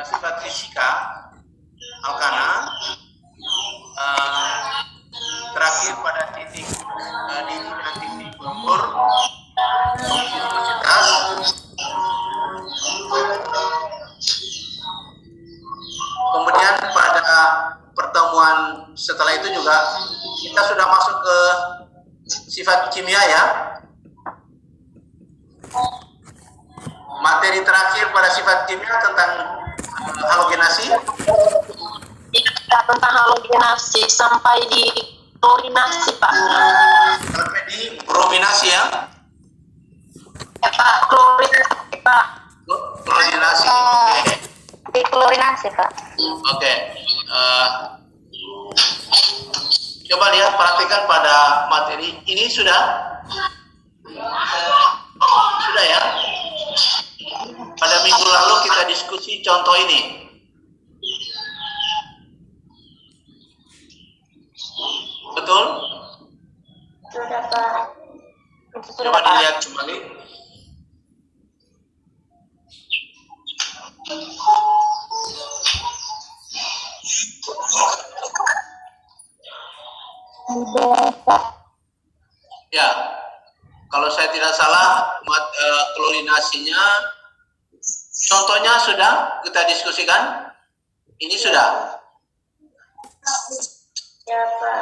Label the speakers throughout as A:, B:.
A: sifat fisika alkana, terakhir pada titik dini dan titik ukur viskositas. Kemudian pada pertemuan setelah itu juga kita sudah masuk ke sifat kimia ya. Materi terakhir pada sifat kimia tentang halogenasi.
B: Ya, tentang halogenasi sampai di klorinasi, Pak.
A: Sampai di brominasi ya.
B: Ya, Pak, klorinasi, Pak.
A: Klorinasi. Oke.
B: Di klorinasi, Pak.
A: Oke. Coba lihat, perhatikan pada materi ini sudah ya. Pada minggu lalu kita diskusi contoh ini. Betul?
B: Sudah, Pak.
A: Coba dilihat kembali. Ya, kalau saya tidak salah, klorinasinya, contohnya sudah kita diskusikan. Ini sudah.
B: Ya, Pak.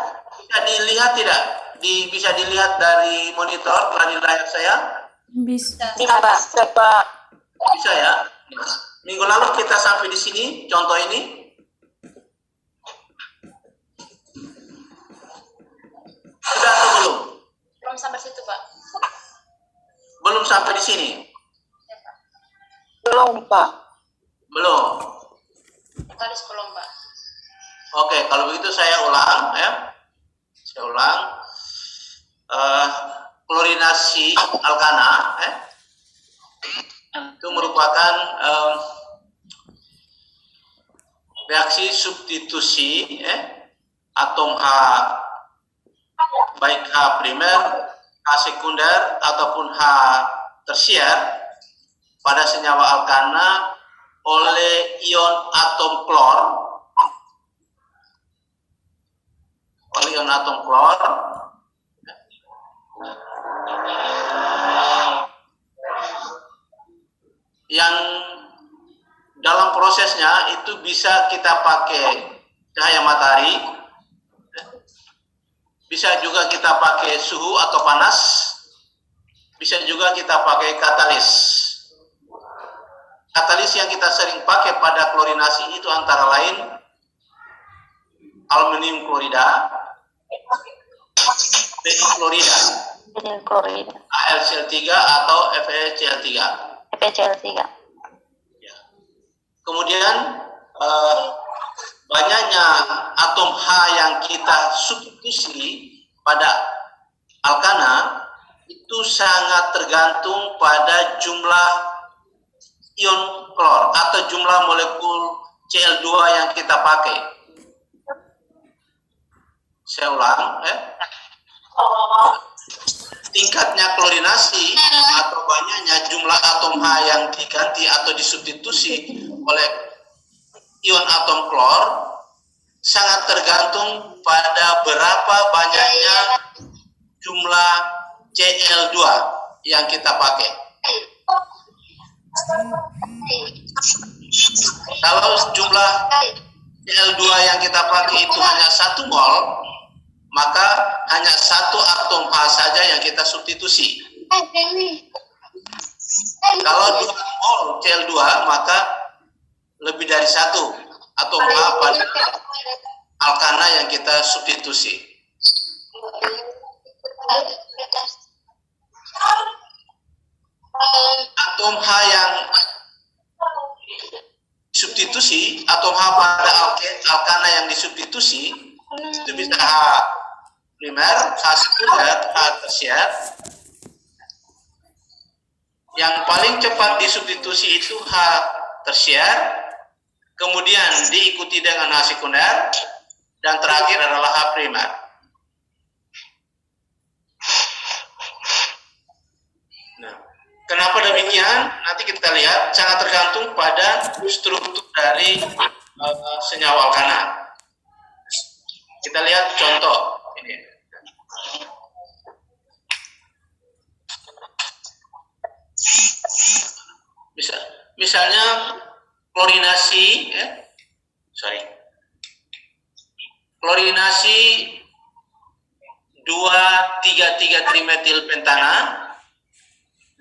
A: Bisa dilihat tidak? Bisa dilihat dari monitor di layar saya?
C: Bisa.
B: Bisa, Pak.
A: Bisa ya. Minggu lalu kita sampai di sini, contoh ini. Sudah atau belum?
C: Belum sampai situ, Pak.
A: Belum sampai di sini?
B: Belum, Pak.
A: Belum.
C: Tadi sebelum, Pak.
A: Oke, kalau begitu saya ulang ya. Saya ulang. Klorinasi alkana itu merupakan reaksi substitusi atom H, baik H primer, H sekunder ataupun H tersier pada senyawa alkana oleh ion atom klor, yang dalam prosesnya itu bisa kita pakai cahaya matahari, bisa juga kita pakai suhu atau panas, bisa juga kita pakai katalis. Katalis yang kita sering pakai pada klorinasi itu antara lain aluminium klorida, Be klorida, AlCl3 atau FeCl3. Ya. Kemudian banyaknya atom H yang kita substitusi pada alkana itu sangat tergantung pada jumlah ion klor atau jumlah molekul Cl2 yang kita pakai. Saya ulang tingkatnya klorinasi atau banyaknya jumlah atom H yang diganti atau disubstitusi oleh ion atom klor sangat tergantung pada berapa banyaknya jumlah Cl2 yang kita pakai. Kalau jumlah Cl2 yang kita pakai itu hanya 1 mol, maka hanya 1 atom H saja yang kita substitusi. Kalau 2 mol Cl2, maka lebih dari 1 atom H pada alkana yang kita substitusi. Atom H yang substitusi, atom H pada alkana yang disubstitusi itu bisa H primer, H sekunder, H tersier. Yang paling cepat disubstitusi itu H tersier, kemudian diikuti dengan H sekunder, dan terakhir adalah H primer. Nah, Kenapa demikian? Nanti kita lihat sangat tergantung pada struktur dari senyawa alkana. Kita lihat contoh ini. Misalnya klorinasi, klorinasi 2,3,3 trimetil pentana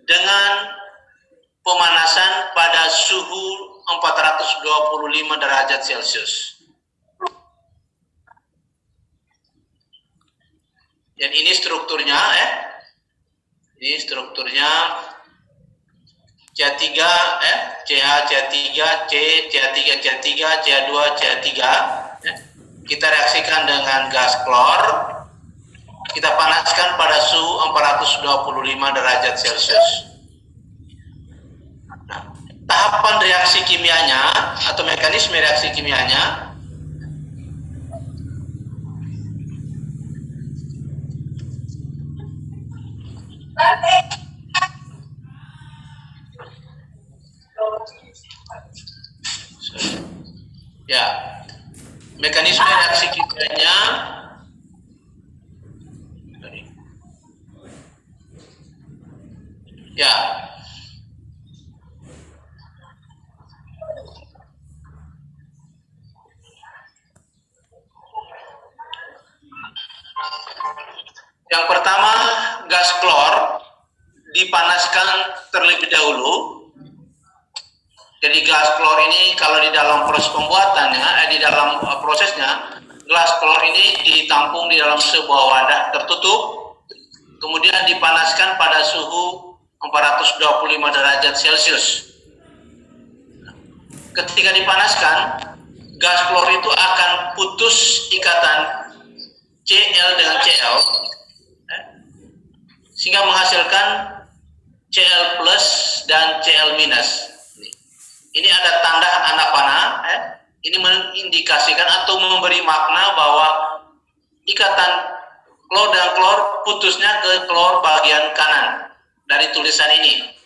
A: dengan pemanasan pada suhu 425 derajat Celcius. Dan ini strukturnya, ini strukturnya CH3, CH, CH3, C, CH3, CH3, CH2, CH3. Kita reaksikan dengan gas klor. Kita panaskan pada suhu 425 derajat Celcius. Nah, tahapan reaksi kimianya atau mekanisme reaksi kimianya ya, mekanisme reaksi kimianya ya, yang pertama gas klor dipanaskan terlebih dahulu. Jadi gas klor ini kalau di dalam proses pembuatannya, di dalam prosesnya, gas klor ini ditampung di dalam sebuah wadah tertutup, kemudian dipanaskan pada suhu 425 derajat Celcius. Ketika dipanaskan, gas klor itu akan putus ikatan Cl dengan Cl, sehingga menghasilkan Cl plus dan Cl minus. Ini ada tanda anak panah. Ini mengindikasikan atau memberi makna bahwa ikatan klor dan klor putusnya ke klor bagian kanan dari tulisan ini,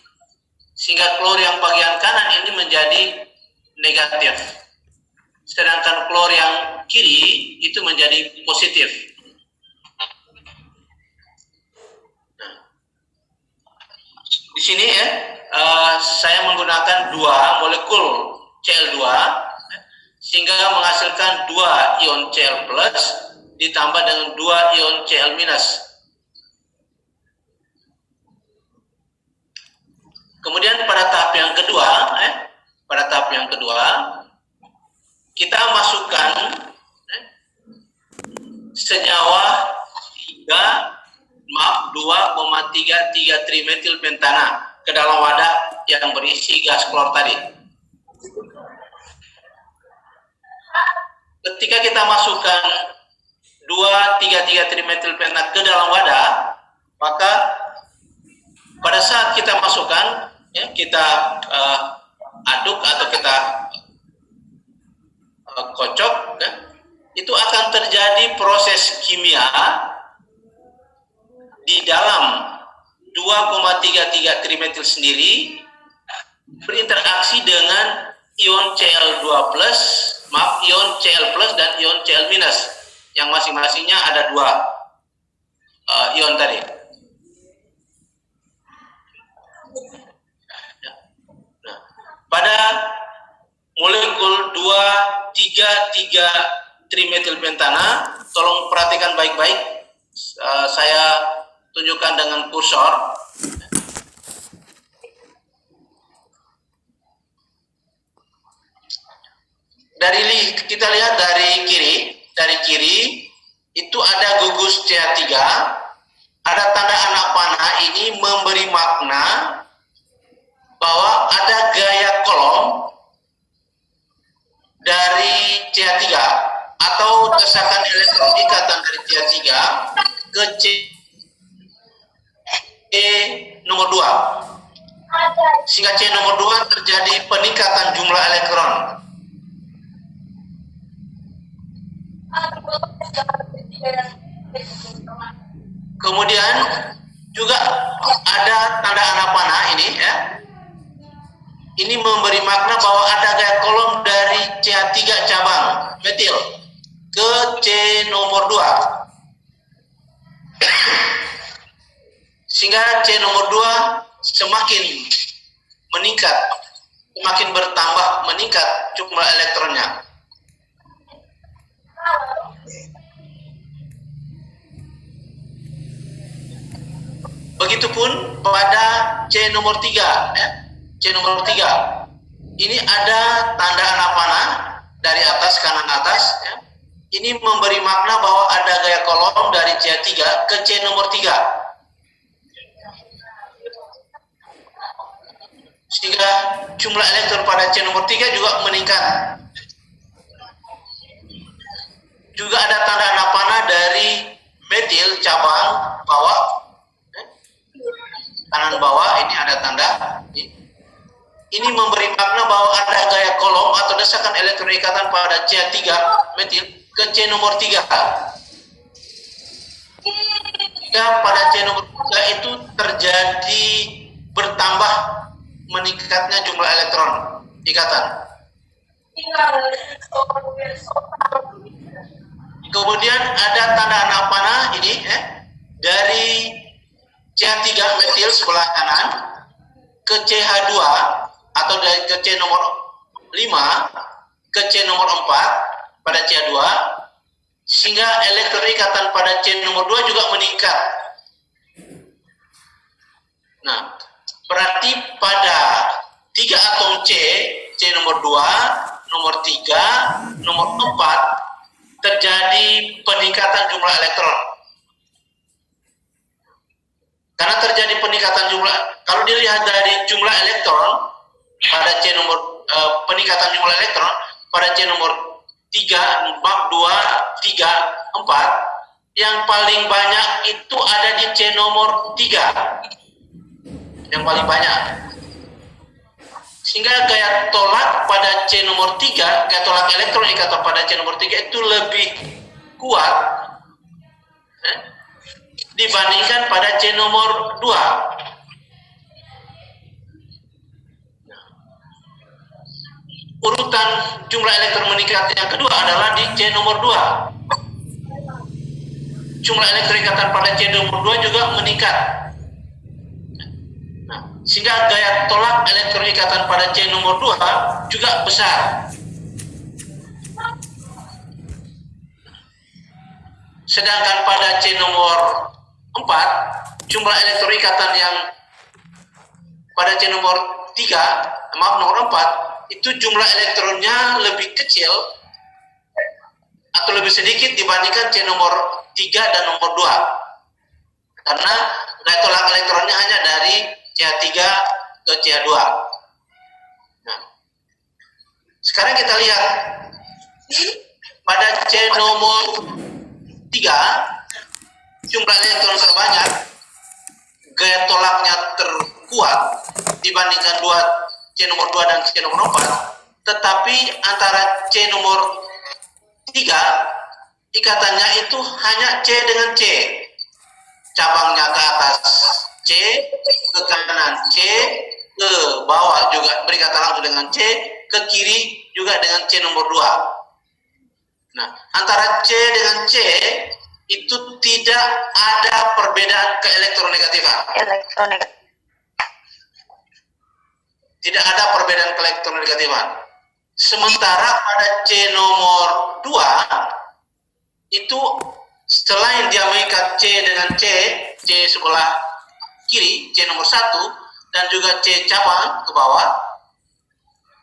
A: sehingga klor yang bagian kanan ini menjadi negatif, sedangkan klor yang kiri itu menjadi positif. Nah, di sini saya menggunakan 2 molekul Cl2 sehingga menghasilkan 2 ion Cl plus ditambah dengan 2 ion Cl minus. Kemudian pada tahap yang kedua, kita masukkan senyawa 2,3,3 trimetil pentana ke dalam wadah yang berisi gas klor tadi. Ketika kita masukkan 2,3,3 trimetil pentana ke dalam wadah, maka pada saat kita masukkan, kita aduk atau kita kocok, itu akan terjadi proses kimia di dalam 2,3,3 trimetil sendiri berinteraksi dengan ion Cl2 plus, ion Cl plus dan ion Cl minus, yang masing-masingnya ada 2 ion tadi. Nah, pada molekul 2,3,3 trimetil pentana, tolong perhatikan baik-baik. Saya tunjukkan dengan kursor. Kita lihat dari kiri itu ada gugus CH3, ada tanda anak panah. Ini memberi makna bahwa ada gaya kolom dari CH3 atau desakan elektron ikatan dari CH3 ke C nomor 2, sehingga C nomor 2 terjadi peningkatan jumlah elektron. Kemudian juga ada tanda anak panah ini ya. Ini memberi makna bahwa ada gaya kolom dari CH3 cabang metil ke C nomor 2. Sehingga C nomor 2 semakin meningkat, semakin bertambah meningkat jumlah elektronnya. Begitupun pada C nomor 3 ya. C nomor 3 ini ada tanda anak panah dari atas kanan atas ya. Ini memberi makna bahwa ada gaya kolom dari C3 ke C nomor 3 sehingga jumlah elektron pada C nomor 3 juga meningkat. Juga ada tanda anak panah dari metil cabang bawah kanan bawah, ini ada tanda. Ini memberi makna bahwa ada gaya kolom atau desakan elektron ikatan pada CH3 metil ke C nomor 3. Ya, pada C nomor 3 itu terjadi bertambah meningkatnya jumlah elektron ikatan. Kemudian ada tanda anak panah ini dari CH3 metil sebelah kanan ke CH2 atau dari ke C nomor 5 ke C nomor 4 pada CH2 sehingga elektron ikatan pada C nomor 2 juga meningkat. Nah, berarti pada 3 atom C nomor 2, nomor 3, nomor 4 terjadi peningkatan jumlah elektron. Karena terjadi peningkatan jumlah, kalau dilihat dari jumlah elektron pada C nomor peningkatan jumlah elektron pada C nomor 3, 2, 3, 4 yang paling banyak itu ada di C nomor 3 yang paling banyak, sehingga gaya tolak pada C nomor 3, gaya tolak elektron ikatan pada C nomor 3 itu lebih kuat dibandingkan pada C nomor 2. Urutan jumlah elektron meningkat yang kedua adalah di C nomor 2. Jumlah elektron ikatan pada C nomor 2 juga meningkat. Nah, sehingga gaya tolak elektron ikatan pada C nomor 2 juga besar. Sedangkan pada C nomor 4, jumlah elektron ikatan yang pada C nomor 3, nomor 4, itu jumlah elektronnya lebih kecil atau lebih sedikit dibandingkan C nomor 3 dan nomor 2. Karena gaya tolak elektronnya hanya dari CH3 ke CH2. Nah, sekarang kita lihat pada C nomor 3, jumlah elektron terbanyak, gaya tolaknya terkuat dibandingkan C nomor 2 dan C nomor 4, tetapi antara C nomor 3 ikatannya itu hanya C dengan C, cabangnya ke atas C, ke kanan C, ke bawah juga berikatan langsung dengan C, ke kiri juga dengan C nomor 2. Nah, antara C dengan C itu tidak ada perbedaan keelektronegatifan. Tidak ada perbedaan keelektronegatifan. Sementara pada C nomor 2 itu selain dia mengikat C dengan C sebelah kiri, C nomor 1 dan juga C cabang ke bawah,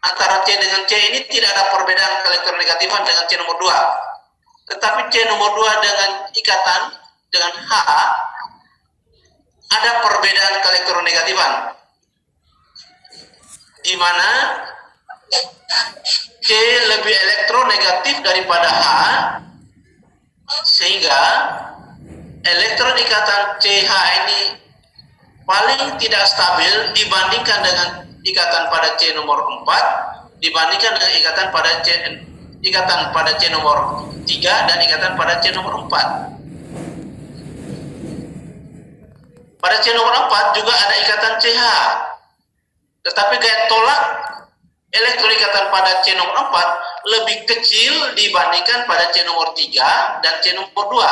A: antara C dengan C ini tidak ada perbedaan keelektronegatifan dengan C nomor 2. Tetapi C nomor 2 dengan ikatan dengan H ada perbedaan keelektronegatifan, di mana C lebih elektronegatif daripada H, sehingga elektron ikatan CH ini paling tidak stabil dibandingkan dengan ikatan pada C nomor 4, dibandingkan dengan ikatan pada C nomor 3 dan ikatan pada C nomor 4. pada C nomor 4 juga ada ikatan CH. Tetapi gaya tolak elektroikatan pada C nomor 4 lebih kecil dibandingkan pada C nomor 3 dan C nomor 2.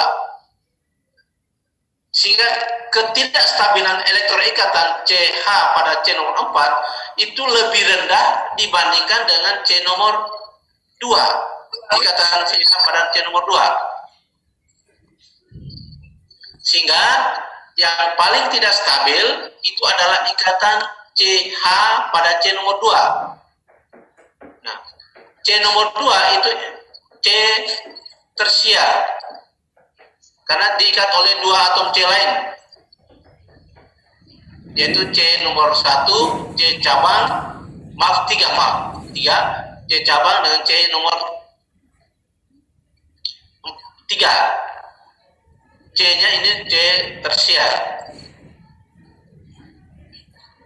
A: Sehingga ketidakstabilan elektroikatan CH pada C nomor 4 itu lebih rendah dibandingkan dengan C nomor 2. Ikatan CH pada C nomor 2. Sehingga yang paling tidak stabil itu adalah ikatan CH pada C nomor 2. Nah, C nomor 2 itu C tersier. Karena diikat oleh 2 atom C lain. Yaitu C nomor 1, C cabang, maaf 3, C cabang dengan C nomor 3. C-nya ini C tersier.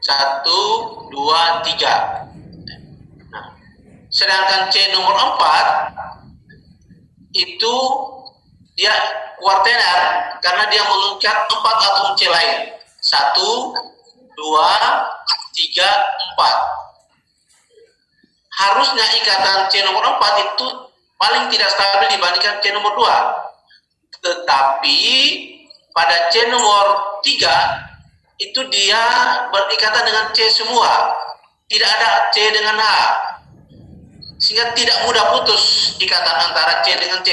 A: 1, 2, 3. Nah, sedangkan C nomor 4 itu dia kuartener karena dia mengikat 4 atom C lain. 1, 2, 3, 4. Harusnya ikatan C nomor 4 itu paling tidak stabil dibandingkan C nomor 2. Tetapi pada C nomor 3 itu dia berikatan dengan C semua, tidak ada C dengan H, sehingga tidak mudah putus ikatan antara C dengan C.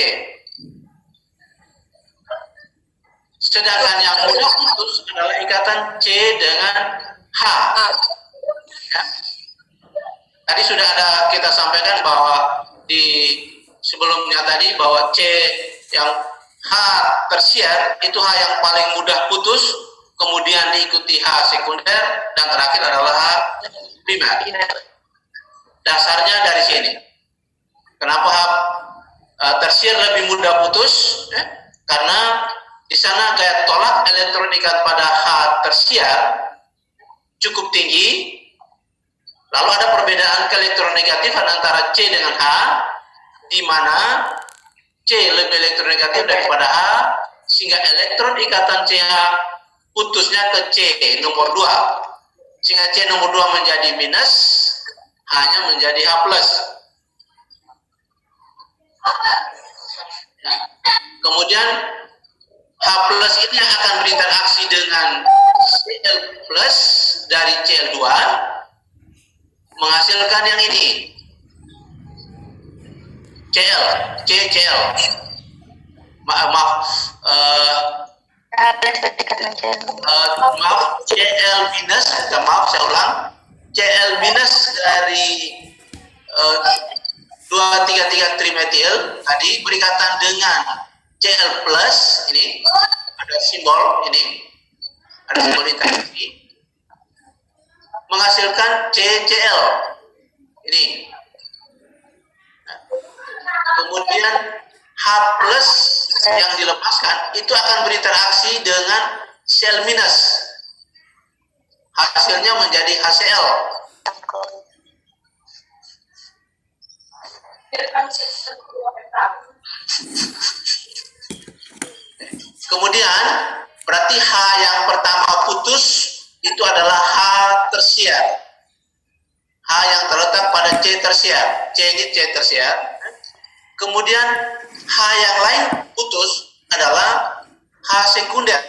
A: Sedangkan yang mudah putus adalah ikatan C dengan H. Ya. Tadi sudah ada kita sampaikan bahwa di sebelumnya tadi bahwa C yang H tersier itu H yang paling mudah putus, kemudian diikuti H sekunder, dan terakhir adalah H primer. Dasarnya dari sini. Kenapa H tersier lebih mudah putus? Karena di sana gaya tolak elektronikat pada H tersier cukup tinggi. Lalu ada perbedaan keelektronegatifan antara C dengan H, di mana C lebih elektronegatif daripada H, sehingga elektron ikatan CH putusnya ke C nomor 2. Sehingga C nomor 2 menjadi minus, H-nya menjadi H plus. Kemudian H plus ini akan berinteraksi dengan Cl plus dari Cl2, menghasilkan yang ini. CCl. Maaf, Cl minus, saya ulang, Cl minus dari 2,3,3 trimetil tadi berikatan dengan Cl plus, ini ada simbol ini, ada simbol interaksi, menghasilkan CCl ini. Kemudian H plus yang dilepaskan itu akan berinteraksi dengan Cl minus, hasilnya menjadi HCl. Kemudian berarti H yang pertama putus itu adalah H tersier, H yang terletak pada C tersier. C ini C tersier. Kemudian H yang lain putus adalah H sekunder.